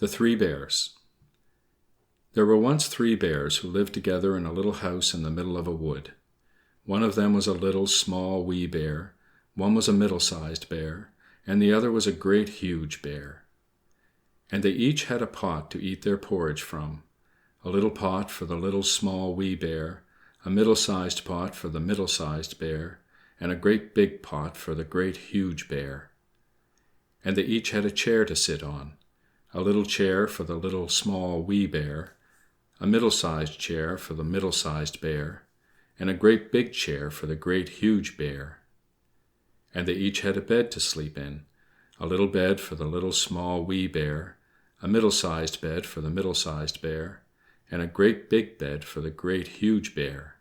The Three Bears. There were once three bears who lived together in a little house in the middle of a wood. One of them was a little, small, wee bear, one was a middle-sized bear, and the other was a great, huge bear. And they each had a pot to eat their porridge from, a little pot for the little, small, wee bear, a middle-sized pot for the middle-sized bear, and a great big pot for the great, huge bear. And they each had a chair to sit on, a little chair for the little, small, wee bear, a middle-sized chair for the middle-sized bear, and a great big chair for the great, huge bear. And they each had a bed to sleep in, a little bed for the little, small, wee bear, a middle-sized bed for the middle-sized bear, and a great big bed for the great, huge bear.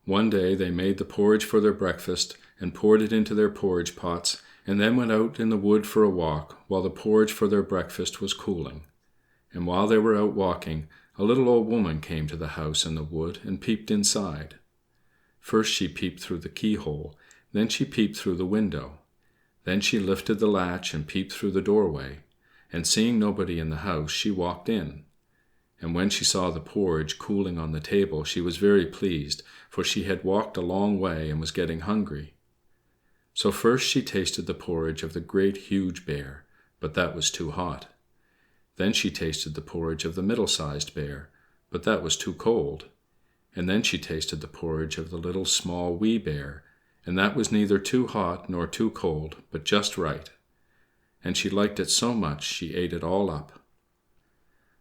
One day they made the porridge for their breakfast, and poured it into their porridge pots, and then went out in the wood for a walk, while the porridge for their breakfast was cooling. And while they were out walking, a little old woman came to the house in the wood and peeped inside. First she peeped through the keyhole, then she peeped through the window. Then she lifted the latch and peeped through the doorway, and seeing nobody in the house, she walked in. And when she saw the porridge cooling on the table, she was very pleased, for she had walked a long way and was getting hungry. So first she tasted the porridge of the great, huge bear, but that was too hot. Then she tasted the porridge of the middle-sized bear, but that was too cold. And then she tasted the porridge of the little, small, wee bear, and that was neither too hot nor too cold, but just right. And she liked it so much she ate it all up.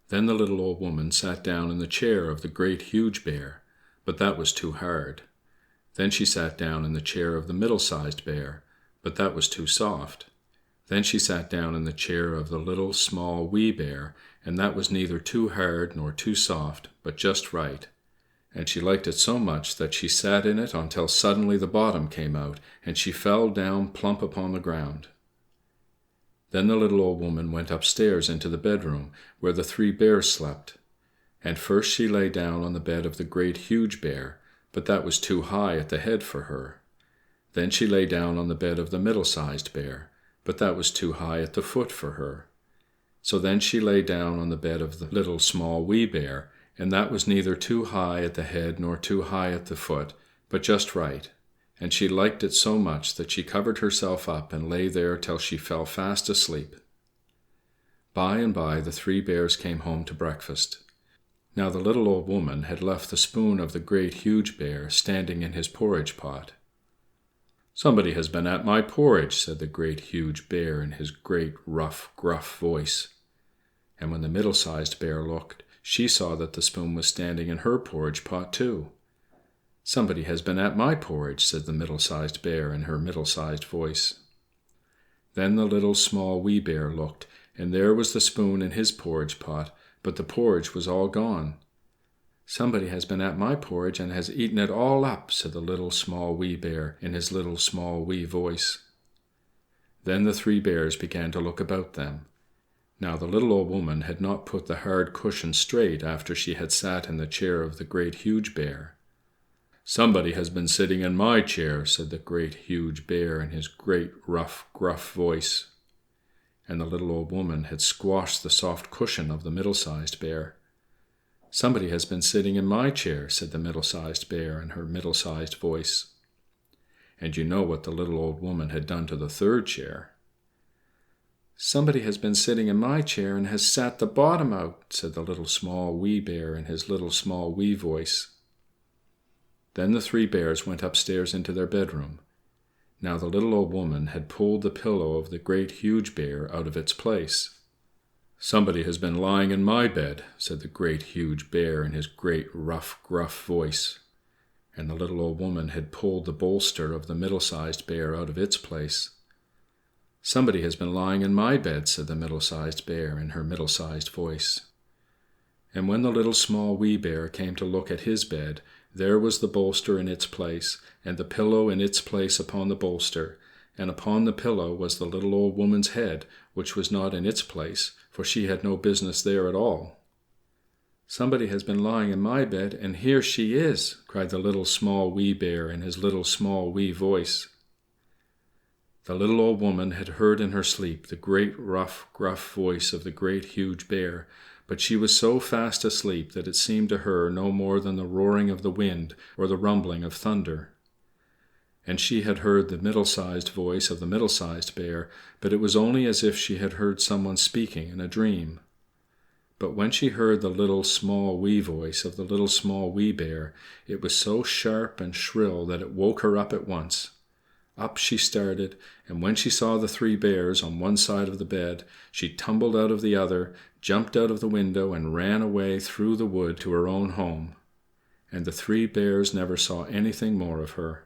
Then the little old woman sat down in the chair of the great, huge bear, but that was too hard. Then she sat down in the chair of the middle-sized bear, but that was too soft. Then she sat down in the chair of the little, small, wee bear, and that was neither too hard nor too soft, but just right. And she liked it so much that she sat in it until suddenly the bottom came out, and she fell down plump upon the ground. Then the little old woman went upstairs into the bedroom, where the three bears slept. And first she lay down on the bed of the great, huge bear, but that was too high at the head for her. Then she lay down on the bed of the middle-sized bear, but that was too high at the foot for her. So then she lay down on the bed of the little, small, wee bear, and that was neither too high at the head nor too high at the foot, but just right. And she liked it so much that she covered herself up and lay there till she fell fast asleep. By and by the three bears came home to breakfast. Now the little old woman had left the spoon of the great, huge bear standing in his porridge pot. "Somebody has been at my porridge," said the great, huge bear in his great, rough, gruff voice. And when the middle-sized bear looked, she saw that the spoon was standing in her porridge pot too. "Somebody has been at my porridge," said the middle-sized bear in her middle-sized voice. Then the little, small, wee bear looked, and there was the spoon in his porridge pot, but the porridge was all gone. "Somebody has been at my porridge and has eaten it all up," said the little, small, wee bear in his little, small, wee voice. Then the three bears began to look about them. Now the little old woman had not put the hard cushion straight after she had sat in the chair of the great, huge bear. "Somebody has been sitting in my chair," said the great, huge bear in his great, rough, gruff voice. And the little old woman had squashed the soft cushion of the middle-sized bear. "Somebody has been sitting in my chair," said the middle-sized bear in her middle-sized voice. And you know what the little old woman had done to the third chair. "Somebody has been sitting in my chair and has sat the bottom out," said the little, small, wee bear in his little, small, wee voice. Then the three bears went upstairs into their bedroom. Now the little old woman had pulled the pillow of the great, huge bear out of its place. "Somebody has been lying in my bed," said the great, huge bear in his great, rough, gruff voice. And the little old woman had pulled the bolster of the middle-sized bear out of its place. "Somebody has been lying in my bed," said the middle-sized bear in her middle-sized voice. And when the little, small, wee bear came to look at his bed, there was the bolster in its place, and the pillow in its place upon the bolster, and upon the pillow was the little old woman's head, which was not in its place, for she had no business there at all. "Somebody has been lying in my bed, and here she is!" cried the little, small, wee bear in his little, small, wee voice. The little old woman had heard in her sleep the great, rough, gruff voice of the Great, Huge Bear, but she was so fast asleep that it seemed to her no more than the roaring of the wind or the rumbling of thunder. And she had heard the middle-sized voice of the Middle-sized Bear, but it was only as if she had heard someone speaking in a dream. But when she heard the Little, Small, Wee voice of the Little, Small, Wee Bear, it was so sharp and shrill that it woke her up at once. Up she started, and when she saw the three bears on one side of the bed, she tumbled out of the other, jumped out of the window, and ran away through the wood to her own home. And the three bears never saw anything more of her.